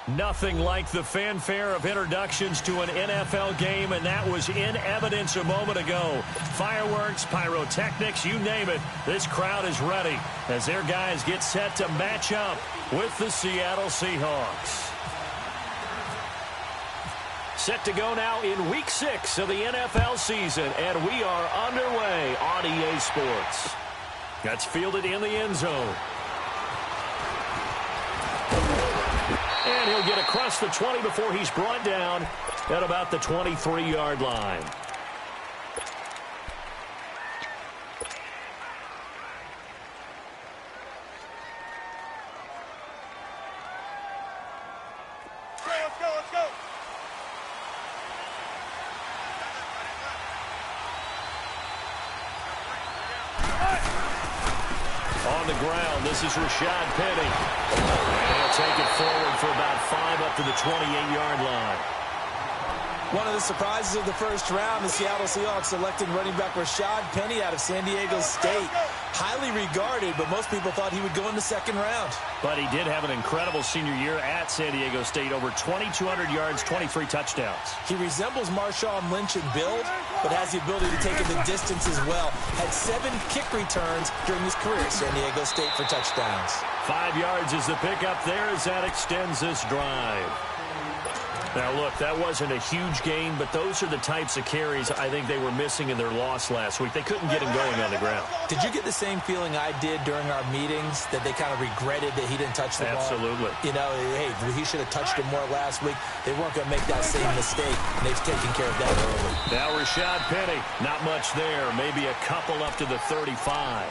Nothing like the fanfare of introductions to an NFL game, and that was in evidence a moment ago. Fireworks, pyrotechnics, you name it. This crowd is ready as their guys get set to match up with the Seattle Seahawks. Set to go now in Week 6 of the NFL season, and we are underway on EA Sports. That's fielded in the end zone. And he'll get across the 20 before he's brought down at about the 23-yard line. Let's go. On the ground, this is Rashad Penny. And he'll take it forward for about 5 up to the 28-yard line. One of the surprises of the first round, the Seattle Seahawks selected running back Rashad Penny out of San Diego State. Highly regarded, but most people thought he would go in the second round. But he did have an incredible senior year at San Diego State. Over 2,200 yards, 23 touchdowns. He resembles Marshawn Lynch in build, but has the ability to take it the distance as well. Had 7 kick returns during his career at San Diego State for touchdowns. 5 yards is the pickup there as that extends this drive. Now, look, that wasn't a huge gain, but those are the types of carries I think they were missing in their loss last week. They couldn't get him going on the ground. Did you get the same feeling I did during our meetings, that they kind of regretted that he didn't touch the ball? Absolutely. You know, hey, he should have touched it more last week. They weren't going to make that same mistake, and they've taken care of that early. Now, Rashad Penny, not much there. Maybe a couple up to the 35.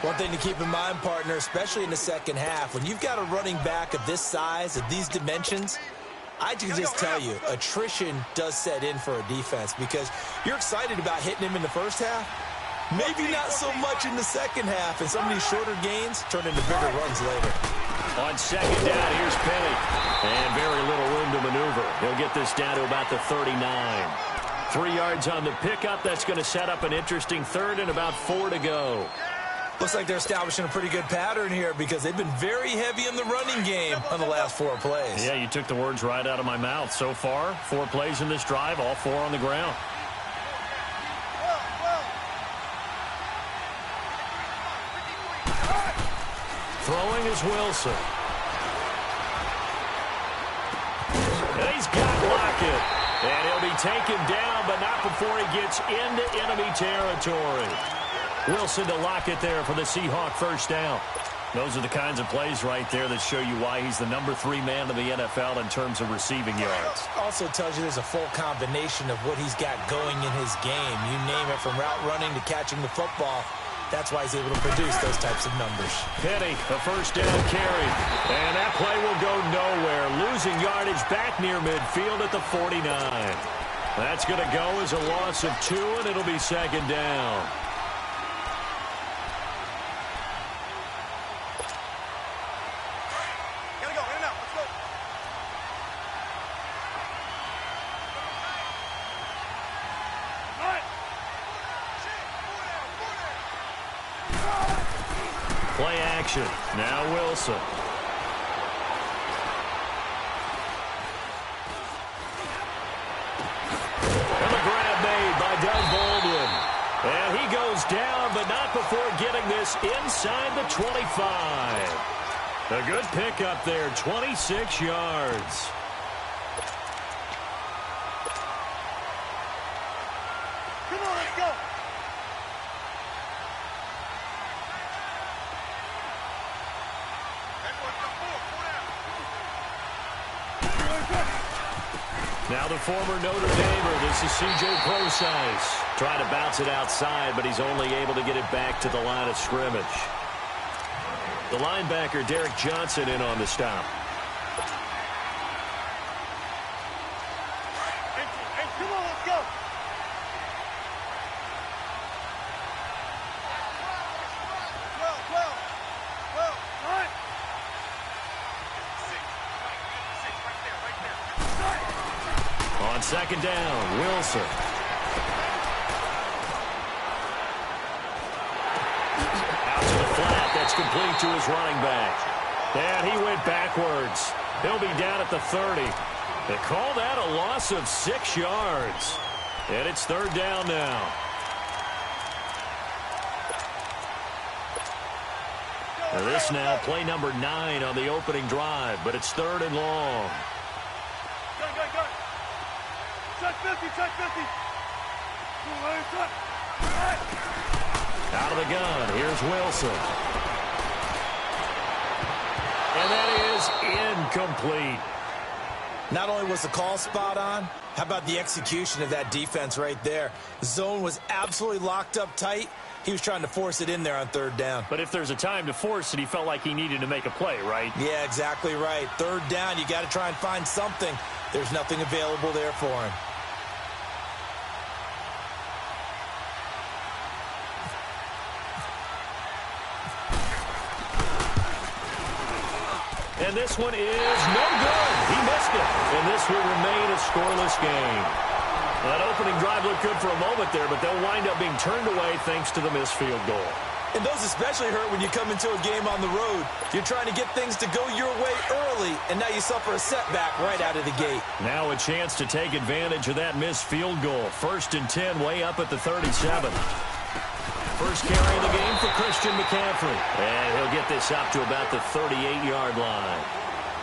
One thing to keep in mind, partner, especially in the second half, when you've got a running back of this size, of these dimensions, I can just tell you, attrition does set in for a defense because you're excited about hitting him in the first half. Maybe not so much in the second half, and some of these shorter gains turn into bigger runs later. On second down, here's Penny. And very little room to maneuver. He'll get this down to about the 39. 3 yards on the pickup. That's going to set up an interesting third and about 4 to go. Looks like they're establishing a pretty good pattern here because they've been very heavy in the running game on the last 4 plays. Yeah, you took the words right out of my mouth. So far, 4 plays in this drive, all 4 on the ground. Throwing is Wilson. And he's got Lockett. And he'll be taken down, but not before he gets into enemy territory. Wilson to Lockett there for the Seahawk first down. Those are the kinds of plays right there that show you why he's the number 3 man in the NFL in terms of receiving yards. Also tells you there's a full combination of what he's got going in his game. You name it, from route running to catching the football. That's why he's able to produce those types of numbers. Penny, a first down carry. And that play will go nowhere. Losing yardage back near midfield at the 49. That's going to go as a loss of 2, and it'll be second down. Play action. Now Wilson. And the grab made by Doug Baldwin. And he goes down, but not before getting this inside the 25. A good pickup there, 26 yards. Come on, let's go. Now the former Notre Damer, this is C.J. Procise. Trying to bounce it outside, but he's only able to get it back to the line of scrimmage. The linebacker, Derek Johnson, in on the stop. Hey, come on, let's go. On second down, Wilson. Out to the flat. That's complete to his running back. And he went backwards. He'll be down at the 30. They call that a loss of 6 yards. And it's third down now. This now play number 9 on the opening drive, but it's third and long. Go. Check 50, check 50. Out of the gun, here's Wilson. And that is incomplete. Not only was the call spot on, how about the execution of that defense right there? The zone was absolutely locked up tight. He was trying to force it in there on third down. But if there's a time to force it, he felt like he needed to make a play, right? Yeah, exactly right. Third down, you got to try and find something. There's nothing available there for him. And this one is no good. He missed it. And this will remain a scoreless game. That opening drive looked good for a moment there, but they'll wind up being turned away thanks to the missed field goal. And those especially hurt when you come into a game on the road. You're trying to get things to go your way early, and now you suffer a setback right out of the gate. Now a chance to take advantage of that missed field goal. 1st and 10, way up at the 37. First carry of the game for Christian McCaffrey. And he'll get this up to about the 38-yard line.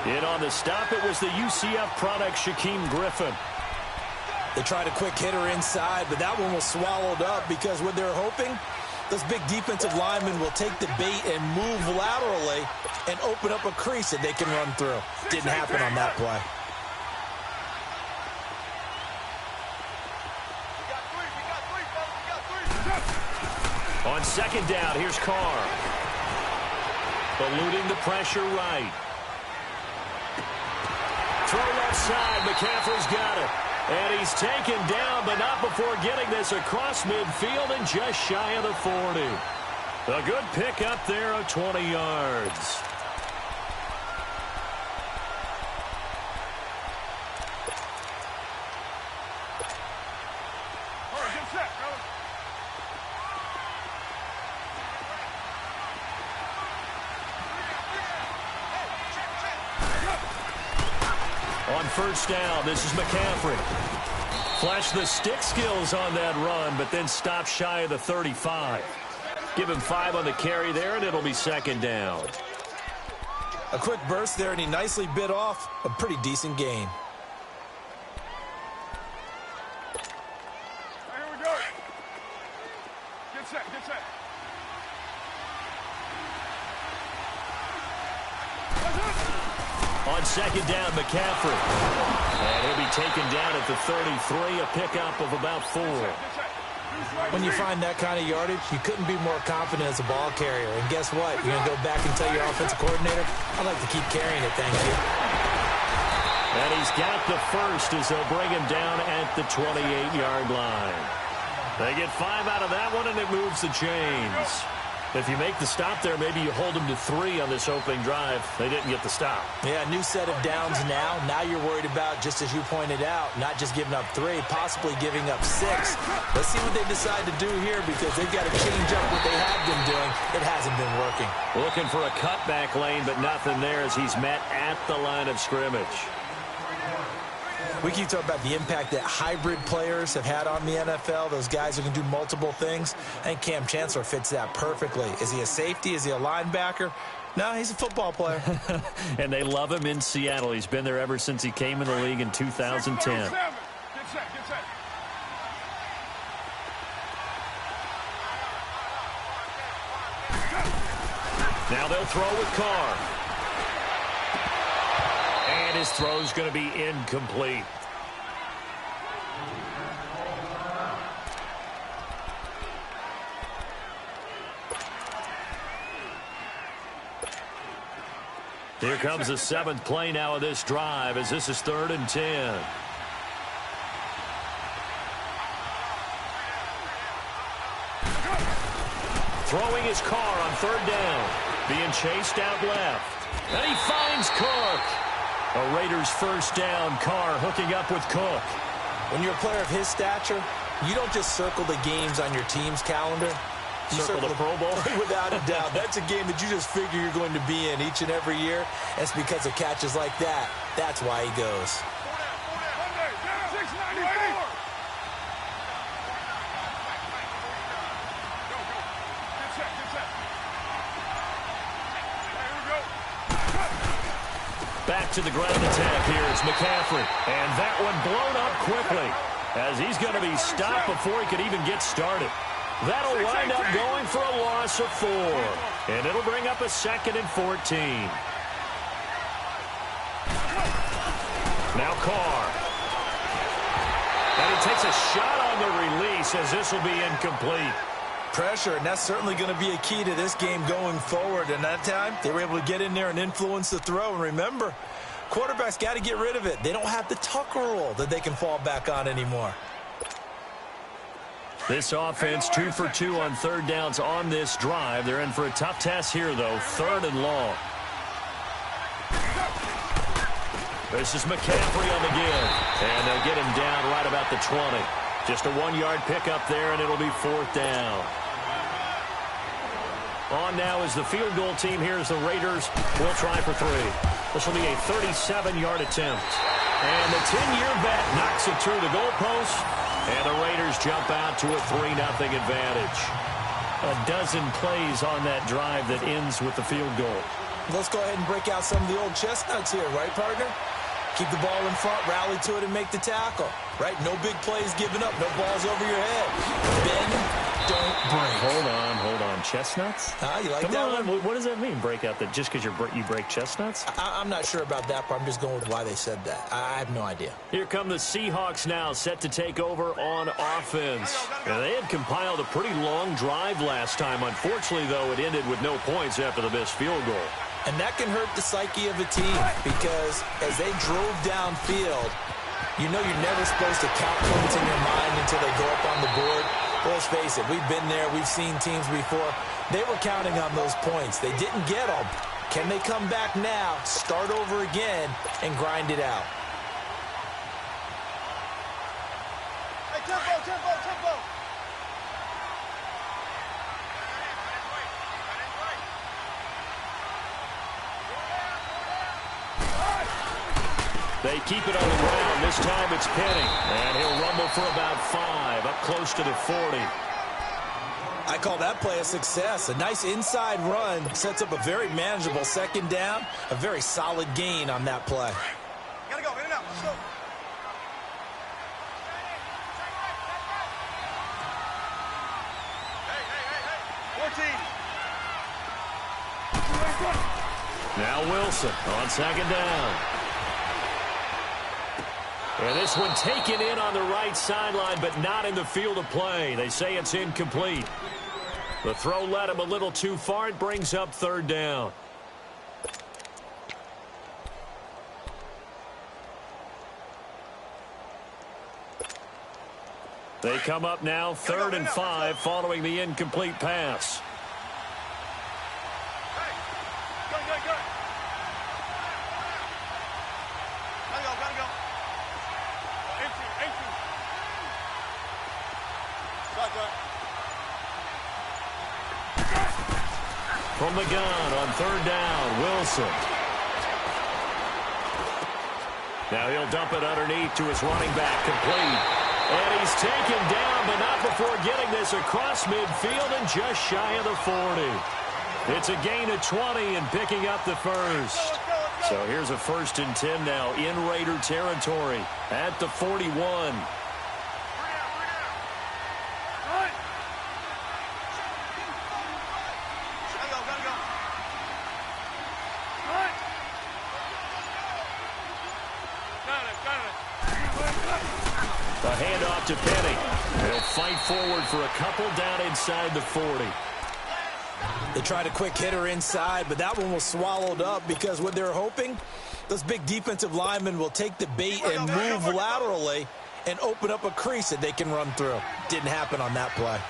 In on the stop, it was the UCF product, Shaquem Griffin. They tried a quick hitter inside, but that one was swallowed up because what they're hoping, those big defensive linemen will take the bait and move laterally and open up a crease that they can run through. Didn't happen on that play. We got three. On second down, here's Carr. Eluding the pressure right. Throw left side. McCaffrey's got it. And he's taken down, but not before getting this across midfield and just shy of the 40. A good pick up there of 20 yards. All right, get set, fellas. On first down, this is McCaffrey. Flashed the stick skills on that run, but then stopped shy of the 35. Give him 5 on the carry there, and it'll be second down. A quick burst there, and he nicely bit off a pretty decent gain. All right, here we go. Get set, get set. On second down, McCaffrey. And he'll be taken down at the 33, a pickup of about 4. When you find that kind of yardage, you couldn't be more confident as a ball carrier. And guess what? You're going to go back and tell your offensive coordinator, I'd like to keep carrying it, thank you. And he's got the first as they'll bring him down at the 28-yard line. They get 5 out of that one, and it moves the chains. If you make the stop there, maybe you hold them to 3 on this opening drive. They didn't get the stop. Yeah, new set of downs now. Now you're worried about, just as you pointed out, not just giving up 3, possibly giving up 6. Let's see what they decide to do here because they've got to change up what they have been doing. It hasn't been working. Looking for a cutback lane, but nothing there as he's met at the line of scrimmage. We keep talking about the impact that hybrid players have had on the NFL. Those guys who can do multiple things. I think Cam Chancellor fits that perfectly. Is he a safety? Is he a linebacker? No, he's a football player. And they love him in Seattle. He's been there ever since he came in the league in 2010. Get set, get set. Now they'll throw with Carr. And his throw's going to be incomplete. Here comes the 7th play now of this drive as this is 3rd and 10. Throwing his Carr on 3rd down. Being chased out left. And he finds Cook. A Raiders first down. Carr hooking up with Cook. When you're a player of his stature, you don't just circle the games on your team's calendar. Circle the Pro Bowl? Without a doubt. That's a game that you just figure you're going to be in each and every year. It's because of catches like that. That's why he goes. Back to the ground attack here. It's McCaffrey. And that one blown up quickly as he's going to be stopped before he could even get started. That'll wind up going for a loss of 4. And it'll bring up a 2nd and 14. Now Carr. And he takes a shot on the release as this will be incomplete. Pressure, and that's certainly going to be a key to this game going forward. And that time, they were able to get in there and influence the throw. And remember, quarterbacks got to get rid of it. They don't have the Tucker rule that they can fall back on anymore. This offense 2 for 2 on 3rd downs on this drive. They're in for a tough task here, though. 3rd and long. This is McCaffrey on the give. And they'll get him down right about the 20. Just a 1-yard pickup there, and it'll be 4th down. On now is the field goal team. Here's the Raiders. We'll try for 3. This will be a 37-yard attempt. And the 10-year vet knocks it through the goalpost. And the Raiders jump out to a 3-0 advantage. A dozen plays on that drive that ends with the field goal. Let's go ahead and break out some of the old chestnuts here, right, partner? Keep the ball in front, rally to it, and make the tackle. Right? No big plays given up. No balls over your head. Bend, don't break. Hold on. Chestnuts? You like Come that on. one? What does that mean, break out? That just because you break chestnuts? I'm not sure about that part. I'm just going with why they said that. I have no idea. Here come the Seahawks now, set to take over on offense. Now, they had compiled a pretty long drive last time. Unfortunately, though, it ended with no points after the missed field goal. And that can hurt the psyche of a team because as they drove downfield, you know you're never supposed to count points in your mind until they go up on the board. Well, let's face it, we've been there. We've seen teams before. They were counting on those points. They didn't get them. Can they come back now, start over again, and grind it out? Hey, tempo. They keep it on the ground. This time it's Penny. And he'll rumble for about 5, up close to the 40. I call that play a success. A nice inside run sets up a very manageable 2nd down. A very solid gain on that play. Gotta go, in and out. Let's go. Hey. 14. Now Wilson on 2nd down. And this one taken in on the right sideline, but not in the field of play. They say it's incomplete. The throw led him a little too far. It brings up 3rd down. They come up now 3rd and 5 following the incomplete pass. Good. Gotta go. Empty. Good. From the gun on 3rd down, Wilson. Now he'll dump it underneath to his running back, complete. And he's taken down, but not before getting this across midfield and just shy of the 40. It's a gain of 20 and picking up the first. So here's a 1st and 10 now in Raider territory at the 41. A handoff to Penny. He'll fight forward for a couple down inside the 40. They tried a quick hitter inside, but that one was swallowed up because what they're hoping, those big defensive linemen will take the bait and move laterally and open up a crease that they can run through. Didn't happen on that play.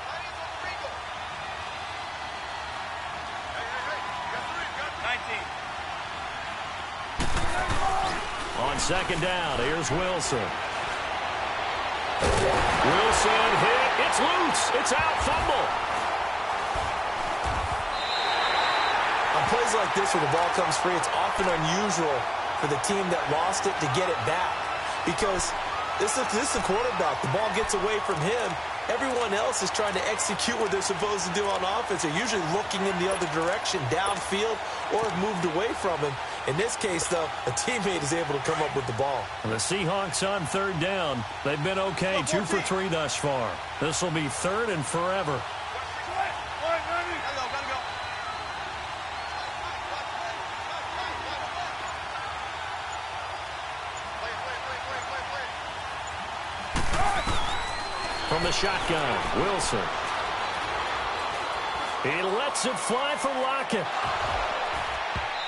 On 2nd down, here's Wilson. Wilson hit. It's loose. It's out. Fumble. On plays like this where the ball comes free, it's often unusual for the team that lost it to get it back because this is the quarterback. The ball gets away from him. Everyone else is trying to execute what they're supposed to do on offense. They're usually looking in the other direction, downfield, or have moved away from him. In this case, though, a teammate is able to come up with the ball. The Seahawks on third down. They've been okay, 2 for 3 thus far. This will be third and forever. From the shotgun, Wilson. He lets it fly for Lockett.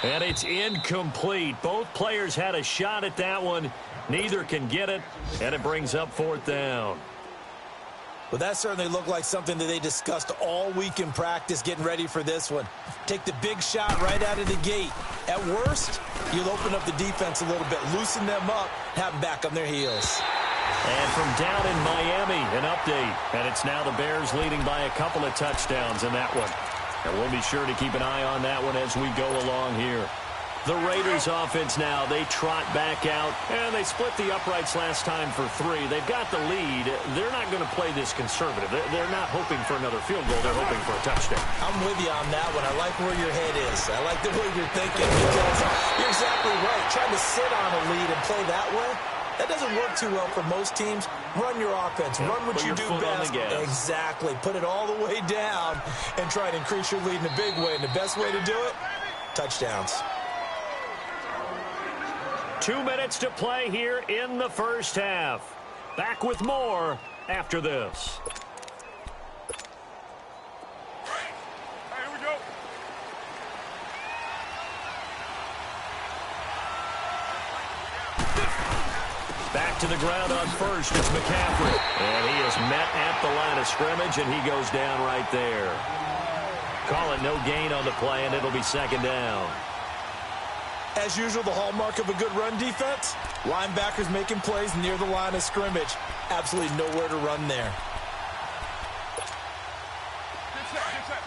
And it's incomplete. Both players had a shot at that one. Neither can get it, and it brings up fourth down. Well, that certainly looked like something that they discussed all week in practice getting ready for this one. Take the big shot right out of the gate. At worst, you'll open up the defense a little bit, loosen them up, have them back on their heels. And from down in Miami, an update. And it's now the Bears leading by a couple of touchdowns in that one. And we'll be sure to keep an eye on that one as we go along here. The Raiders offense now, they trot back out, and they split the uprights last time for 3. They've got the lead. They're not going to play this conservative. They're not hoping for another field goal. They're hoping for a touchdown. I'm with you on that one. I like where your head is. I like the way you're thinking because you're exactly right. Trying to sit on a lead and play that way, that doesn't work too well for most teams. Run your offense. Run what you do best. Exactly. Put it all the way down and try to increase your lead in a big way. And the best way to do it, touchdowns. 2 minutes to play here in the first half. Back with more after this. Here we go. Back to the ground on first is McCaffrey. And he is met at the line of scrimmage, and he goes down right there. Call it no gain on the play, and it'll be second down. As usual, the hallmark of a good run defense, linebackers making plays near the line of scrimmage. Absolutely nowhere to run there. Get set, get set.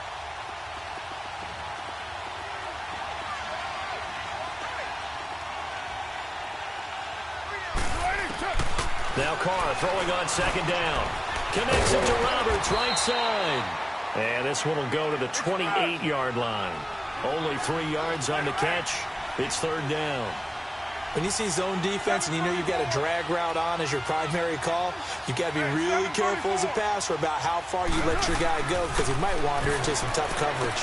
Now Carr throwing on second down. Connects it to Roberts, right side. And this one will go to the 28-yard line. Only 3 yards on the catch. It's third down. When you see zone defense and you know you've got a drag route on as your primary call, you've got to be really careful as a passer about how far you let your guy go because he might wander into some tough coverage.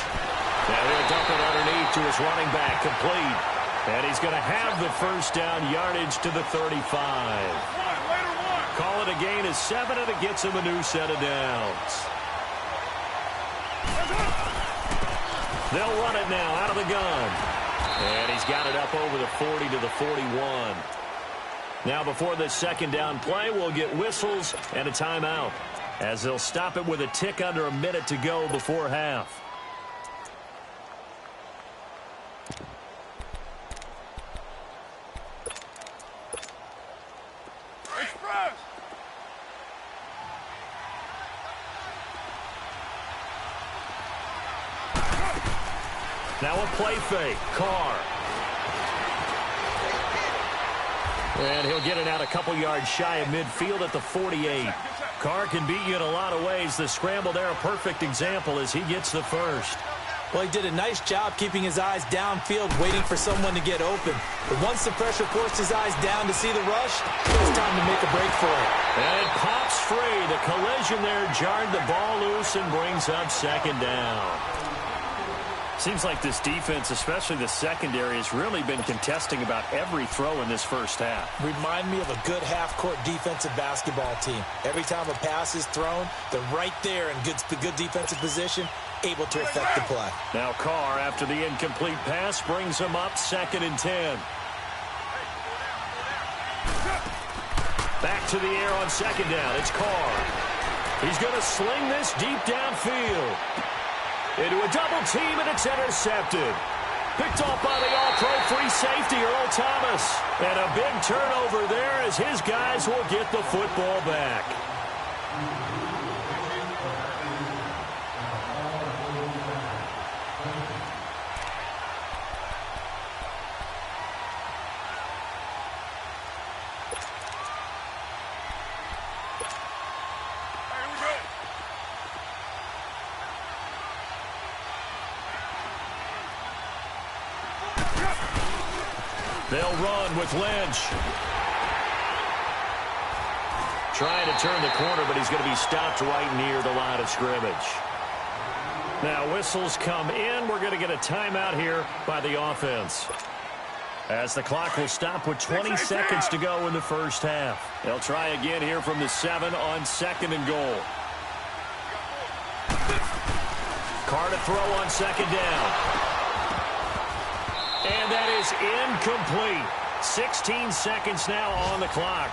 Now he'll dump it underneath to his running back, complete. And he's going to have the first down, yardage to the 35. Call it a gain of 7, and it gets him a new set of downs. They'll run it now out of the gun. And he's got it up over the 40 to the 41. Now before this second down play, we'll get whistles and a timeout as they'll stop it with a tick under a minute to go before half. Express! Now a play fake. Carr. And he'll get it out a couple yards shy of midfield at the 48. Carr can beat you in a lot of ways. The scramble there, a perfect example as he gets the first. Well, he did a nice job keeping his eyes downfield, waiting for someone to get open. But once the pressure forced his eyes down to see the rush, it was time to make a break for it. And it pops free. The collision there jarred the ball loose and brings up second down. Seems like this defense, especially the secondary, has really been contesting about every throw in this first half. Remind me of a good half-court defensive basketball team. Every time a pass is thrown, they're right there in good defensive position, able to affect the play. Now Carr, after the incomplete pass, brings him up 2nd and 10. Back to the air on second down. It's Carr. He's going to sling this deep downfield. Into a double team, and it's intercepted. Picked off by the all-pro free safety, Earl Thomas. And a big turnover there as his guys will get the football back. They'll run with Lynch. Trying to turn the corner, but he's going to be stopped right near the line of scrimmage. Now whistles come in. We're going to get a timeout here by the offense, as the clock will stop with 20 seconds to go in the first half. They'll try again here from the 7 on 2nd and goal. Carr to throw on 2nd down. And that is incomplete. 16 seconds now on the clock.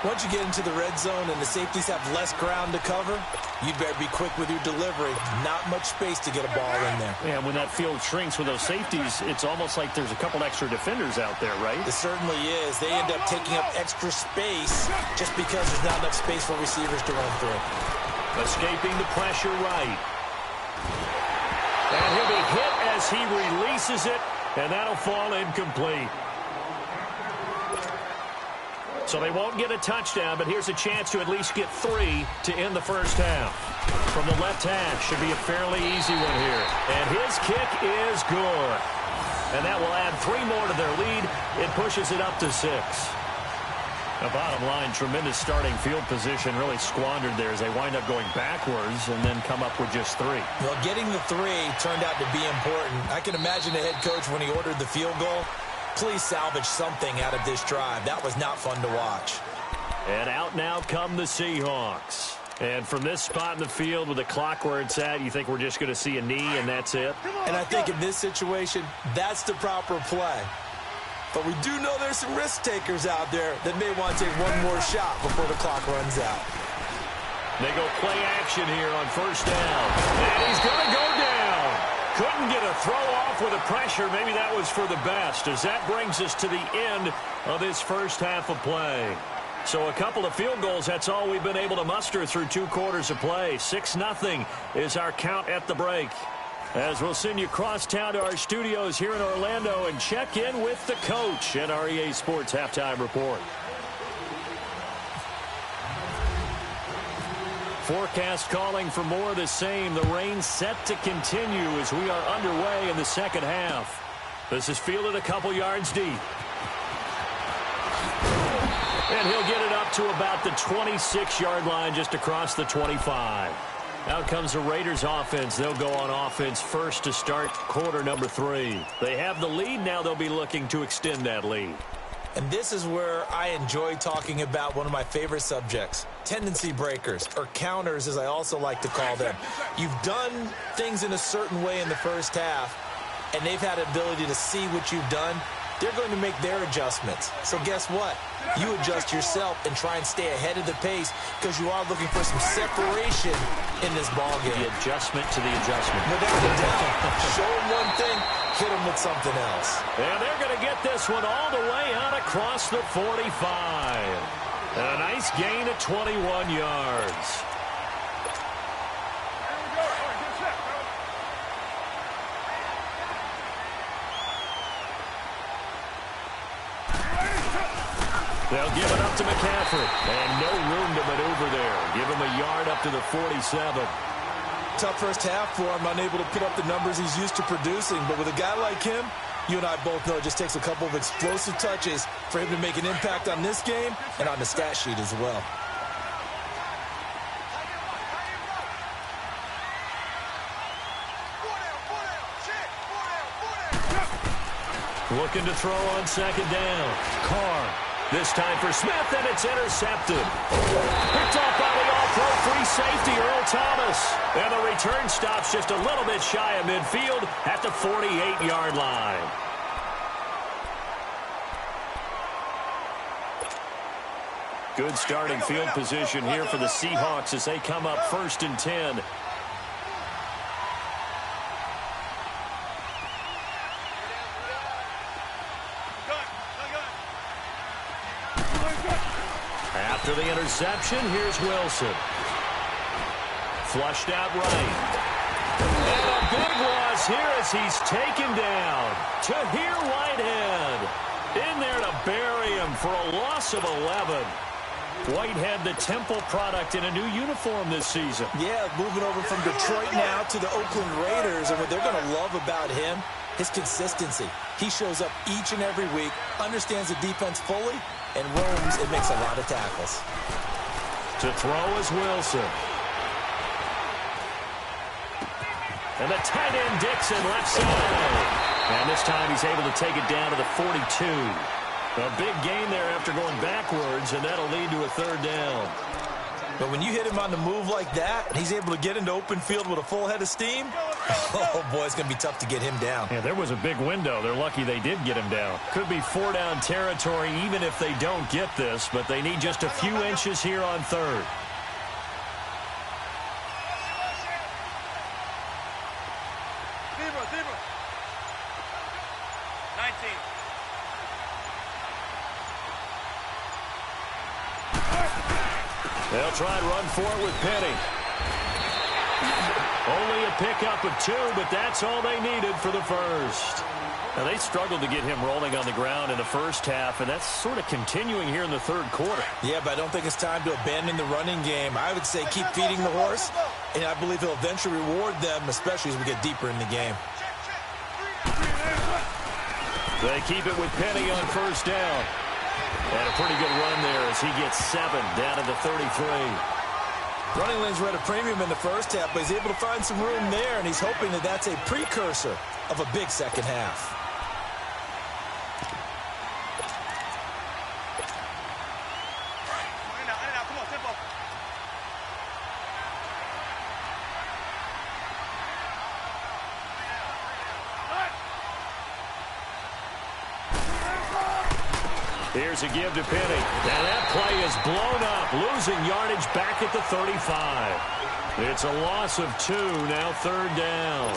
Once you get into the red zone and the safeties have less ground to cover, you'd better be quick with your delivery. Not much space to get a ball in there. Yeah, when that field shrinks with those safeties, it's almost like there's a couple extra defenders out there, right? It certainly is. They end up taking up extra space just because there's not enough space for receivers to run through. Escaping the pressure right. And he'll be hit as he releases it, and that'll fall incomplete. So they won't get a touchdown, but here's a chance to at least get 3 to end the first half. From the left hash, should be a fairly easy one here. And his kick is good. And that will add 3 more to their lead. It pushes it up to 6. The bottom line, tremendous starting field position, really squandered there as they wind up going backwards and then come up with just 3. Well, getting the 3 turned out to be important. I can imagine the head coach when he ordered the field goal. Please salvage something out of this drive. That was not fun to watch. And out now come the Seahawks. And from this spot in the field with the clock where it's at, you think we're just going to see a knee and that's it? And I think in this situation, that's the proper play. But we do know there's some risk takers out there that may want to take one more shot before the clock runs out. They go play action here on 1st down. And he's going to go down. Couldn't get a throw off with the pressure. Maybe that was for the best, as that brings us to the end of this first half of play. So a couple of field goals, that's all we've been able to muster through 2 quarters of play. 6-0 is our count at the break. As we'll send you cross town to our studios here in Orlando and check in with the coach at our EA Sports Halftime Report. Forecast calling for more of the same. The rain set to continue as we are underway in the second half. This is fielded a couple yards deep. And he'll get it up to about the 26-yard line, just across the 25. Out comes the Raiders offense. They'll go on offense first to start quarter number 3. They have the lead now. They'll be looking to extend that lead. And this is where I enjoy talking about one of my favorite subjects, tendency breakers, or counters as I also like to call them. You've done things in a certain way in the first half, and they've had the ability to see what you've done. They're going to make their adjustments. So guess what? You adjust yourself and try and stay ahead of the pace because you are looking for some separation in this ballgame. The adjustment to the adjustment. Without a doubt. Show them one thing, hit them with something else. And they're going to get this one all the way out across the 45. And a nice gain of 21 yards. They'll give it up to McCaffrey. And no room to maneuver there. Give him a yard up to the 47. Tough first half for him, unable to put up the numbers he's used to producing. But with a guy like him, you and I both know it just takes a couple of explosive touches for him to make an impact on this game and on the stat sheet as well. Looking to throw on 2nd down. Carr. This time for Smith, and it's intercepted. Picked off by the all-pro free safety, Earl Thomas. And the return stops just a little bit shy of midfield at the 48-yard line. Good starting field position here for the Seahawks as they come up 1st and 10. After the interception, here's Wilson. Flushed out right. And a big loss here as he's taken down. Tahir Whitehead in there to bury him for a loss of 11. Whitehead, the Temple product, in a new uniform this season. Yeah, moving over from Detroit now to the Oakland Raiders. And what they're going to love about him his consistency. He shows up each and every week, understands the defense fully, and roams and makes a lot of tackles. To throw is Wilson. And the tight end Dixon left side. And this time he's able to take it down to the 42. A big gain there after going backwards, and that'll lead to a third down. But when you hit him on the move like that, and he's able to get into open field with a full head of steam, oh, boy, it's going to be tough to get him down. Yeah, there was a big window. They're lucky they did get him down. Could be 4-down territory even if they don't get this, but they need just a few inches here on third. They'll try and run for it with Penny. Only a pickup of 2, but that's all they needed for the first. Now, they struggled to get him rolling on the ground in the first half, and that's sort of continuing here in the third quarter. Yeah, but I don't think it's time to abandon the running game. I would say keep feeding the horse, and I believe he'll eventually reward them, especially as we get deeper in the game. They keep it with Penny on first down. And a pretty good run there as he gets 7 down to the 33. Running lanes were at a premium in the first half, but he's able to find some room there, and he's hoping that that's a precursor of a big second half. Here's a give to Penny. Now that play is blown up, losing yardage back at the 35. It's a loss of 2, now third down.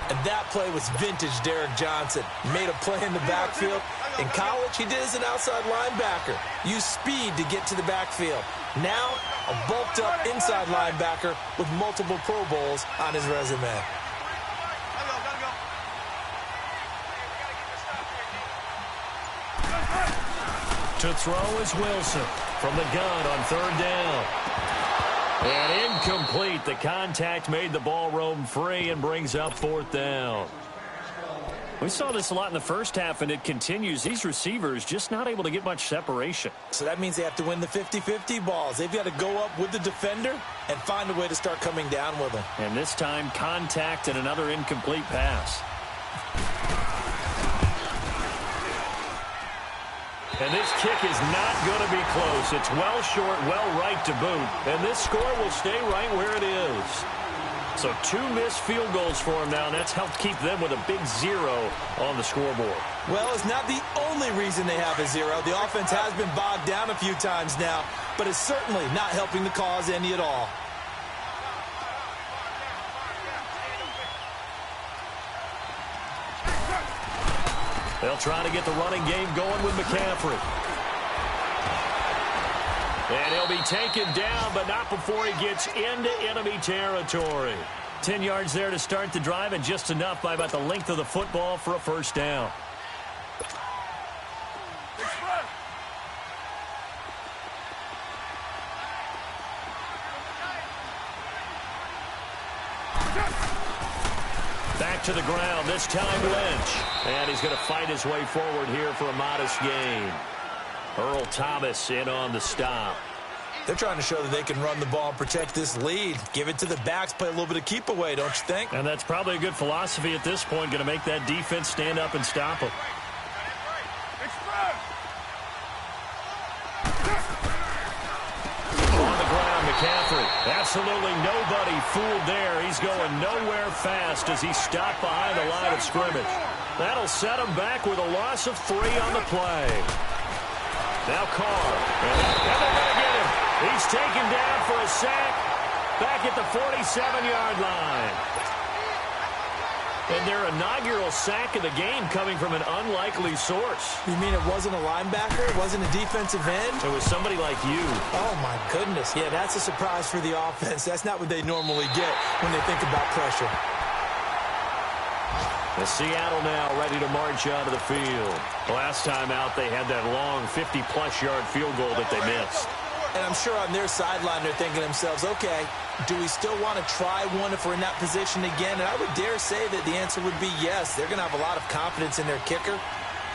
And that play was vintage Derek Johnson. Made a play in the backfield. In college, he did as an outside linebacker. Used speed to get to the backfield. Now, a bulked-up inside linebacker with multiple Pro Bowls on his resume. To throw is Wilson from the gun on third down. And incomplete. The contact made the ball roam free and brings up fourth down. We saw this a lot in the first half, and it continues. These receivers just not able to get much separation. So that means they have to win the 50-50 balls. They've got to go up with the defender and find a way to start coming down with them. And this time, contact and another incomplete pass. And this kick is not going to be close. It's well short, well right to boot. And this score will stay right where it is. So 2 missed field goals for him now, and that's helped keep them with a big 0 on the scoreboard. Well, it's not the only reason they have a 0. The offense has been bogged down a few times now, but it's certainly not helping the cause any at all. They'll try to get the running game going with McCaffrey. And he'll be taken down, but not before he gets into enemy territory. 10 yards there to start the drive, and just enough by about the length of the football for a first down. Back to the ground, this time Lynch. And he's going to fight his way forward here for a modest gain. Earl Thomas in on the stop. They're trying to show that they can run the ball and protect this lead. Give it to the backs, play a little bit of keep away, don't you think? And that's probably a good philosophy at this point, going to make that defense stand up and stop them. On the ground, McCaffrey. Absolutely nobody fooled there. He's going nowhere fast as he's stopped behind the line of scrimmage. That'll set him back with a loss of 3 on the play. Now Carr. And they're going to get him. He's taken down for a sack back at the 47-yard line. And their inaugural sack of the game coming from an unlikely source. You mean it wasn't a linebacker? It wasn't a defensive end? It was somebody like you. Oh, my goodness. Yeah, that's a surprise for the offense. That's not what they normally get when they think about pressure. The Seattle now ready to march onto the field. Last time out, they had that long 50-plus yard field goal that they missed. And I'm sure on their sideline they're thinking to themselves, okay, do we still want to try one if we're in that position again? And I would dare say that the answer would be yes. They're going to have a lot of confidence in their kicker.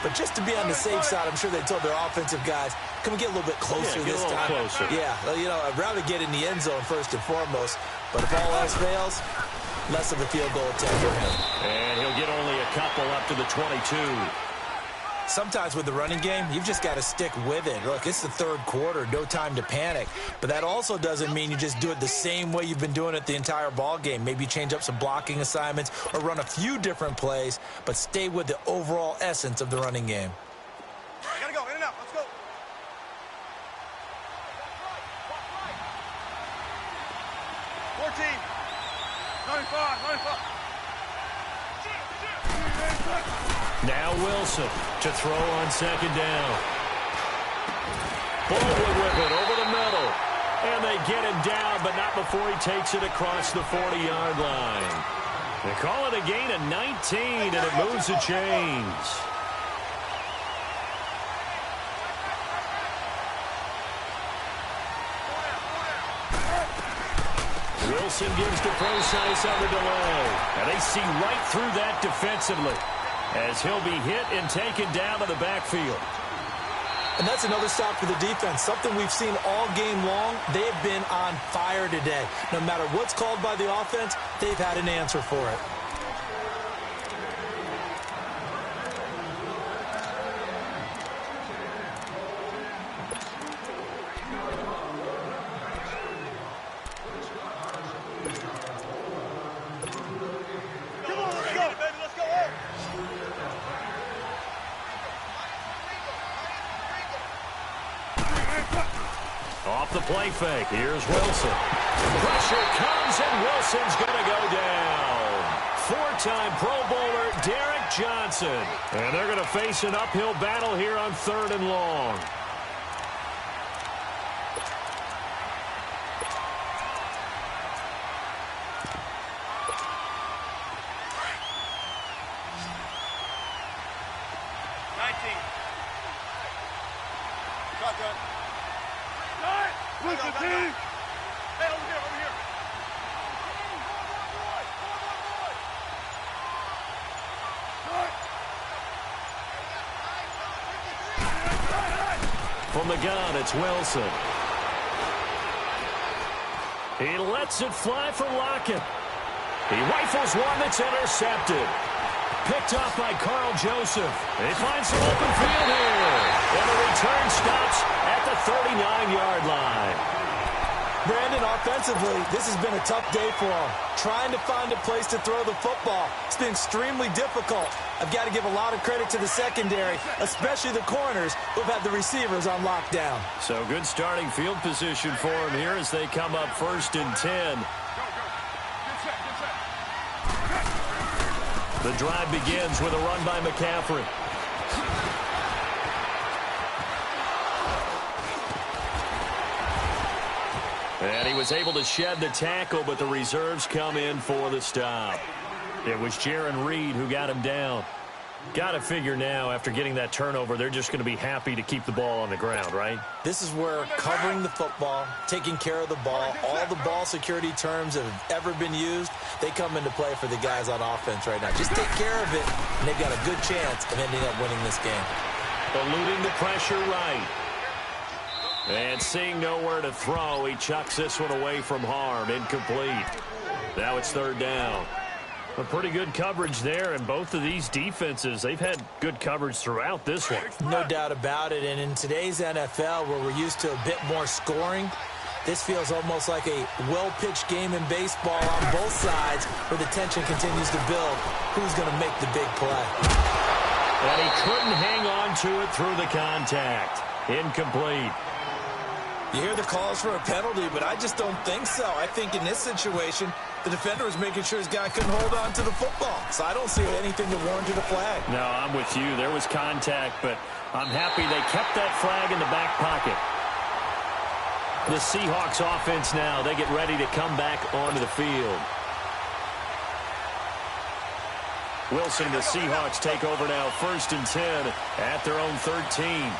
But just to be on the safe side, I'm sure they told their offensive guys, can we get a little bit closer this time? Closer. Yeah, you know, I'd rather get in the end zone first and foremost. But if all else fails, less of a field goal attempt for him. And he'll get only a couple up to the 22. Sometimes with the running game, you've just got to stick with it. Look, it's the third quarter, no time to panic. But that also doesn't mean you just do it the same way you've been doing it the entire ball game. Maybe change up some blocking assignments or run a few different plays, but stay with the overall essence of the running game. I gotta go, in and out, let's go. 14, 95. Now Wilson to throw on second down. Baldwin with it over the middle. And they get him down, but not before he takes it across the 40-yard line. They call it a gain of 19, and it moves the chains. Wilson gives to Procise on the delay. And they see right through that defensively, as he'll be hit and taken down to the backfield. And that's another stop for the defense, something we've seen all game long. They've been on fire today. No matter what's called by the offense, they've had an answer for it. Off the play fake, here's Wilson. Pressure comes, and Wilson's going to go down. Four-time Pro Bowler Derek Johnson. And they're going to face an uphill battle here on 3rd and long. Hey, over here. From the gun, it's Wilson. He lets it fly for Lockett. He rifles one that's intercepted. Picked off by Carl Joseph. They find some open field here. And the return stops at the 39-yard line. Brandon, offensively, this has been a tough day for him. Trying to find a place to throw the football. It's been extremely difficult. I've got to give a lot of credit to the secondary, especially the corners who've had the receivers on lockdown. So good starting field position for him here as they come up 1st and 10. The drive begins with a run by McCaffrey. And he was able to shed the tackle, but the reserves come in for the stop. It was Jaron Reed who got him down. Got to figure now, after getting that turnover, they're just going to be happy to keep the ball on the ground, right? This is where covering the football, taking care of the ball, all the ball security terms that have ever been used, they come into play for the guys on offense right now. Just take care of it, and they've got a good chance of ending up winning this game. Eluding the pressure right. And seeing nowhere to throw, he chucks this one away from harm. Incomplete. Now it's 3rd down. A pretty good coverage there, and both of these defenses, they've had good coverage throughout this one. No doubt about it, and in today's NFL, where we're used to a bit more scoring, this feels almost like a well-pitched game in baseball on both sides, where the tension continues to build. Who's going to make the big play? And he couldn't hang on to it through the contact. Incomplete. You hear the calls for a penalty, but I just don't think so. I think in this situation, the defender was making sure his guy couldn't hold on to the football. So I don't see anything that warranted a flag. No, I'm with you. There was contact, but I'm happy they kept that flag in the back pocket. The Seahawks offense now, they get ready to come back onto the field. Wilson, the Seahawks take over now, 1st and 10 at their own 13.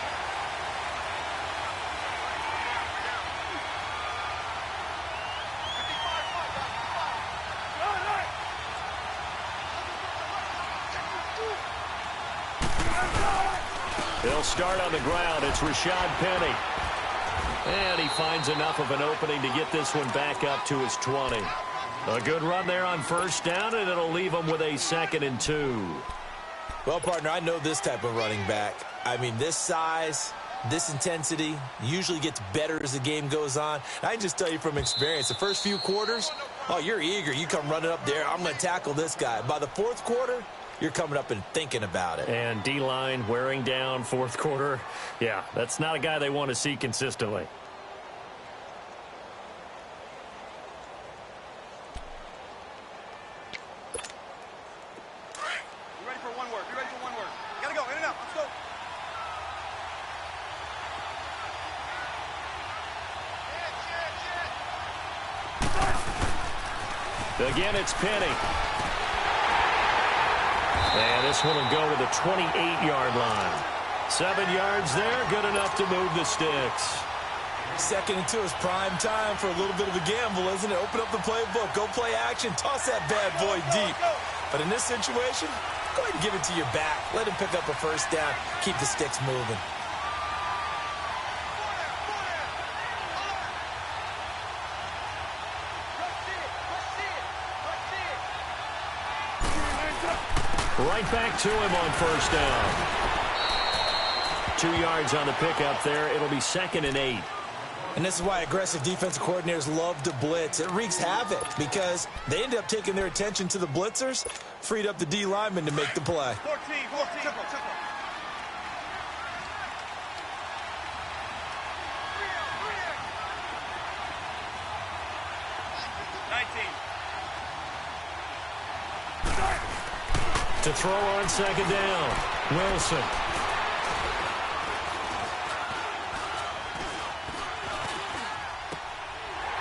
They'll start on the ground. It's Rashad Penny. And he finds enough of an opening to get this one back up to his 20. A good run there on first down, and it'll leave him with a 2nd and 2. Well, partner, I know this type of running back. I mean, this size, this intensity usually gets better as the game goes on. I can just tell you from experience, the first few quarters, oh, you're eager. You come running up there, I'm going to tackle this guy. By the fourth quarter, you're coming up and thinking about it. And D-line wearing down fourth quarter. Yeah, that's not a guy they want to see consistently. Again, it's Penny. And this one will go to the 28-yard line. 7 yards there, good enough to move the sticks. 2nd and 2 is prime time for a little bit of a gamble, isn't it? Open up the playbook, go play action, toss that bad boy deep. But in this situation, go ahead and give it to your back. Let him pick up a first down, keep the sticks moving. Right back to him on first down. 2 yards on the pickup there. It'll be 2nd and 8. And this is why aggressive defensive coordinators love to blitz. It wreaks havoc because they end up taking their attention to the blitzers, freed up the D lineman to make the play. 14, triple. 19. To throw on 2nd down, Wilson.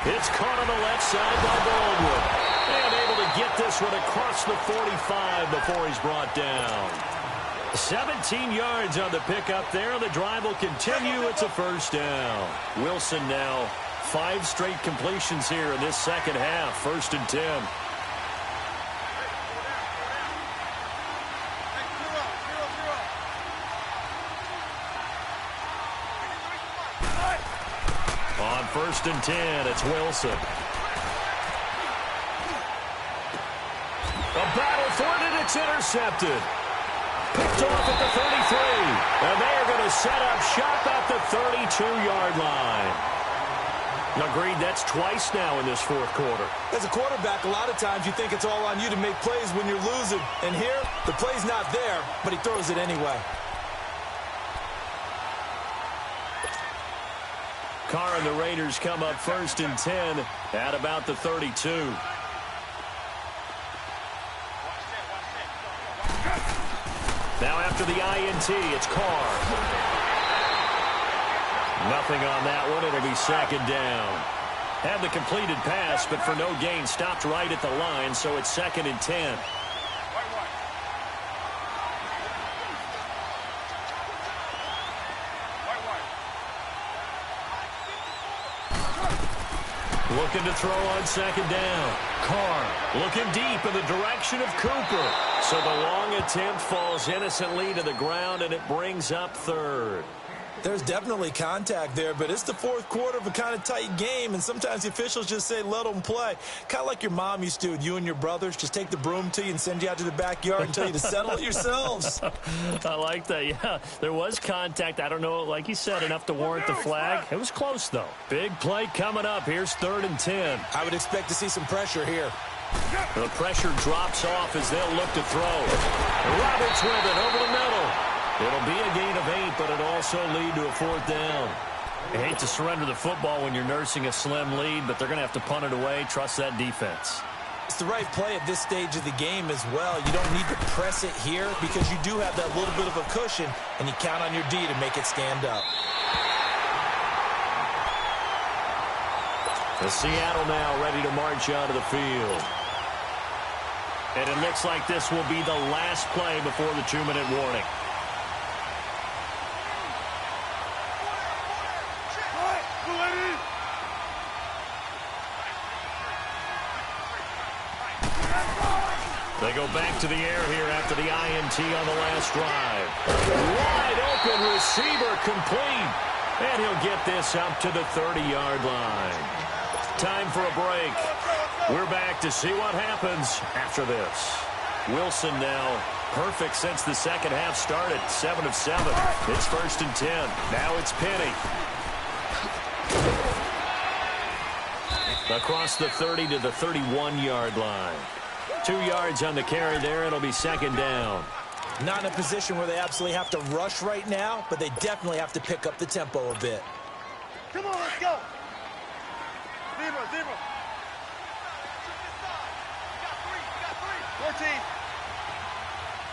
It's caught on the left side by Baldwin. And able to get this one across the 45 before he's brought down. 17 yards on the pickup there. The drive will continue. It's a first down. Wilson now 5 straight completions here in this second half. 1st and 10. On 1st and 10, it's Wilson. A battle for it, and it's intercepted. Picked off at the 33. And they are going to set up shop at the 32-yard line. Agreed, that's twice now in this fourth quarter. As a quarterback, a lot of times you think it's all on you to make plays when you're losing. And here, the play's not there, but he throws it anyway. Carr and the Raiders come up 1st and 10 at about the 32. Now after the INT, it's Carr. Nothing on that one. It'll be 2nd down. Had the completed pass, but for no gain, stopped right at the line, so it's 2nd and 10. Looking to throw on 2nd down. Carr looking deep in the direction of Cooper. So the long attempt falls innocently to the ground, and it brings up 3rd. There's definitely contact there, but it's the fourth quarter of a kind of tight game, and sometimes the officials just say, let them play. Kind of like your mom used to with you and your brothers. Just take the broom to you and send you out to the backyard and tell you to settle it yourselves. I like that, yeah. There was contact. I don't know, like you said, enough to warrant the flag. It was close, though. Big play coming up. Here's 3rd and 10. I would expect to see some pressure here. The pressure drops off as they'll look to throw. Roberts with it over the middle. It'll be a gain of 8, but it'll also lead to a 4th down. You hate to surrender the football when you're nursing a slim lead, but they're going to have to punt it away. Trust that defense. It's the right play at this stage of the game as well. You don't need to press it here because you do have that little bit of a cushion, and you count on your D to make it stand up. The Seattle now ready to march onto the field. And it looks like this will be the last play before the 2-minute warning. They go back to the air here after the INT on the last drive. Wide open receiver complete. And he'll get this up to the 30-yard line. Time for a break. We're back to see what happens after this. Wilson now perfect since the second half started. 7 of 7. It's 1st and 10. Now it's Penny. Across the 30 to the 31-yard line. 2 yards on the carry there. It'll be 2nd down. Not in a position where they absolutely have to rush right now, but they definitely have to pick up the tempo a bit. Come on, let's go. Zebra. 14.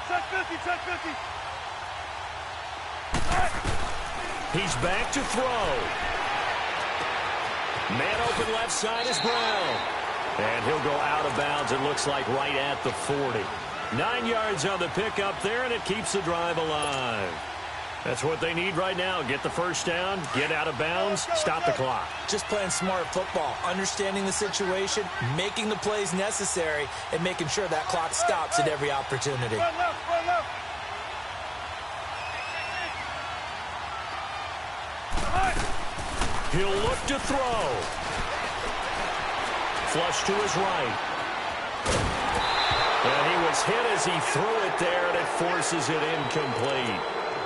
Check 50. He's back to throw. Man open left side is Brown. And he'll go out of bounds, it looks like, right at the 40. 9 yards on the pickup there, and it keeps the drive alive. That's what they need right now. Get the first down, get out of bounds, stop the clock. Just playing smart football, understanding the situation, making the plays necessary, and making sure that clock stops at every opportunity. Run left. He'll look to throw. Flush to his right. And he was hit as he threw it there, and it forces it incomplete.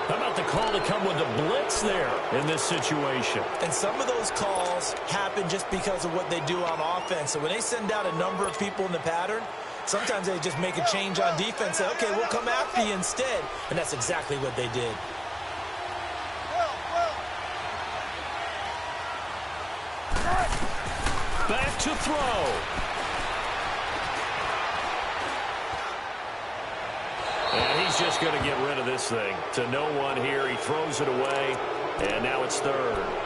How about the call to come with the blitz there in this situation? And some of those calls happen just because of what they do on offense. So when they send out a number of people in the pattern, sometimes they just make a change on defense. Say, okay, we'll come after you instead. And that's exactly what they did. Back to throw. And he's just going to get rid of this thing. To no one here. He throws it away. And now it's 3rd.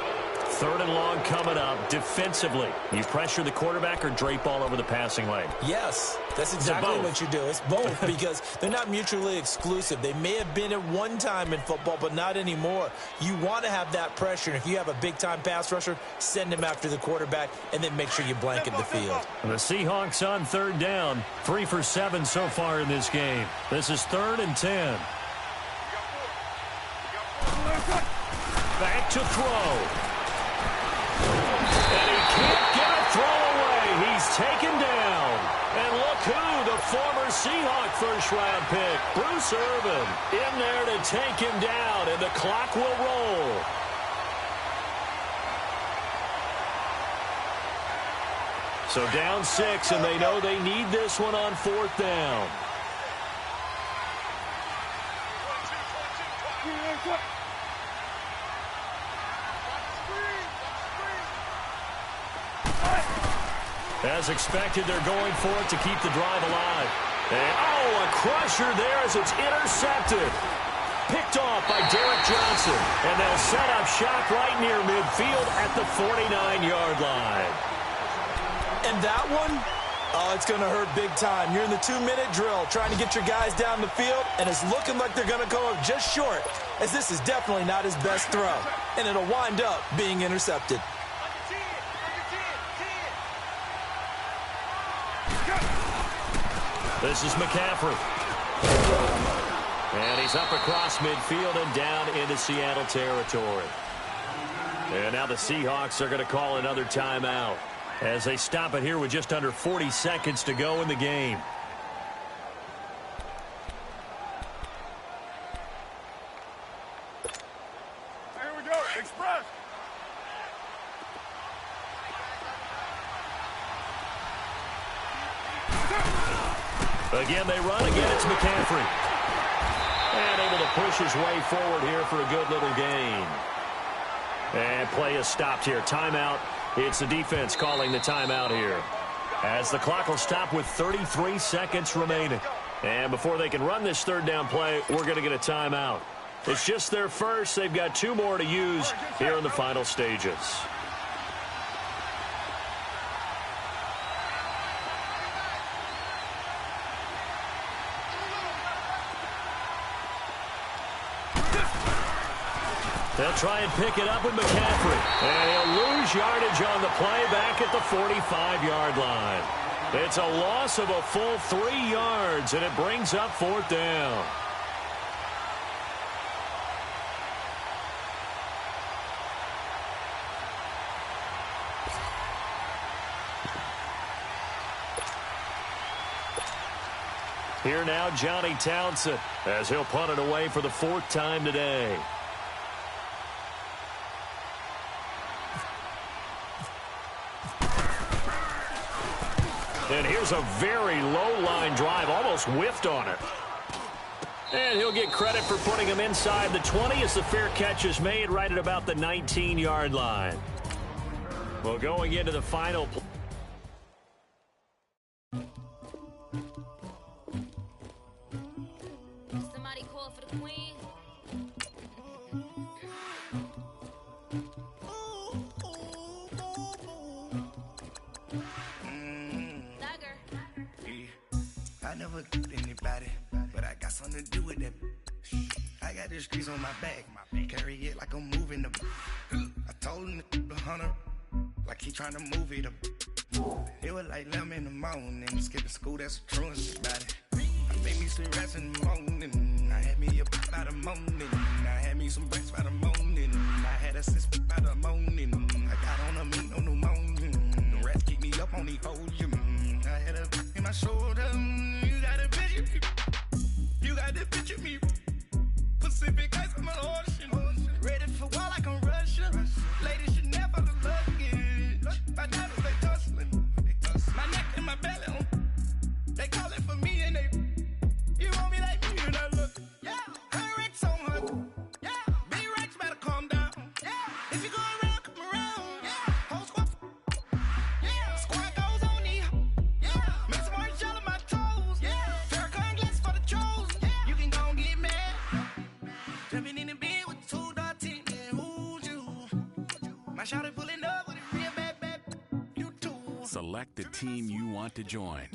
3rd and long coming up defensively. You pressure the quarterback or drape all over the passing lane? Yes, that's exactly what you do. It's both because they're not mutually exclusive. They may have been at one time in football, but not anymore. You want to have that pressure. And if you have a big-time pass rusher, send him after the quarterback and then make sure you blanket the field. And the Seahawks on 3rd down. 3 for 7 so far in this game. This is 3rd and 10. Back to throw. And he can't get a throw away. He's taken down. And look who, the former Seahawk first-round pick, Bruce Irvin, in there to take him down, and the clock will roll. So down 6, and they know they need this one on 4th down. As expected, they're going for it to keep the drive alive. And, a crusher there as it's intercepted. Picked off by Derek Johnson. And they'll set up shop right near midfield at the 49-yard line. And that one, it's going to hurt big time. You're in the 2-minute drill trying to get your guys down the field, and it's looking like they're going to go up just short, as this is definitely not his best throw. And it'll wind up being intercepted. This is McCaffrey. And he's up across midfield and down into Seattle territory. And now the Seahawks are going to call another timeout as they stop it here with just under 40 seconds to go in the game. Here we go, express. Again, they run. Again, it's McCaffrey. And able to push his way forward here for a good little gain. And play is stopped here. Timeout. It's the defense calling the timeout here. As the clock will stop with 33 seconds remaining. And before they can run this 3rd down play, we're going to get a timeout. It's just their first. They've got 2 more to use here in the final stages. They'll try and pick it up with McCaffrey. And he'll lose yardage on the play back at the 45-yard line. It's a loss of a full 3 yards, and it brings up 4th down. Here now, Johnny Townsend, as he'll punt it away for the 4th time today. And here's a very low-line drive, almost whiffed on it. And he'll get credit for putting him inside the 20 as the fair catch is made right at about the 19-yard line. Well, going into the final play. Somebody call for the queen. I never killed anybody, but I got something to do with that. I got the streets on my back, carry it like I'm moving the. I told him the hunter, like he trying to move it up. It was like 11 in the morning, skipping school, that's the truest about it. I made me some rest in the morning, I had me up by the morning, I had me some breaks by the morning, I had a sis by the morning, I got on a meat on the morning, the rats keep me up on the podium, I had a in my shoulder, you got a picture me, you got the picture me, Pacific ice on my ocean, ready for war like I'm Russian, ladies should never look luggage, my diamonds they tussling, my neck and my belly, they calling for me and they, you want me like me and I look, yeah, her Rex on her, yeah, big Rex better calm down, yeah, if you go around, come around, yeah, whole squad, yeah, squad goes on the, yeah, make some orange gel on my toes, yeah, Farrakhan glass for the trolls, yeah, you can go and get mad, jumping in the bed with 2 dark teeth, yeah, who's you, my shawty pulling up with a real bad, you too. Select the team you want to join.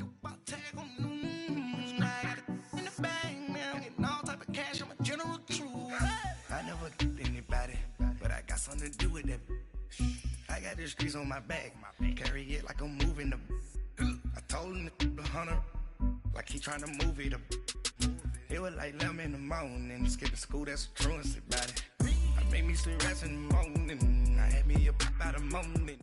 I never killed anybody, but I got something to do with that. I got the streets on my back, carry it like I'm moving the. I told him the hunter, like he trying to move it up. It was like 11 in the morning, skipping school, that's the truest about it. I made me some rest in the morning, I had me up by the morning.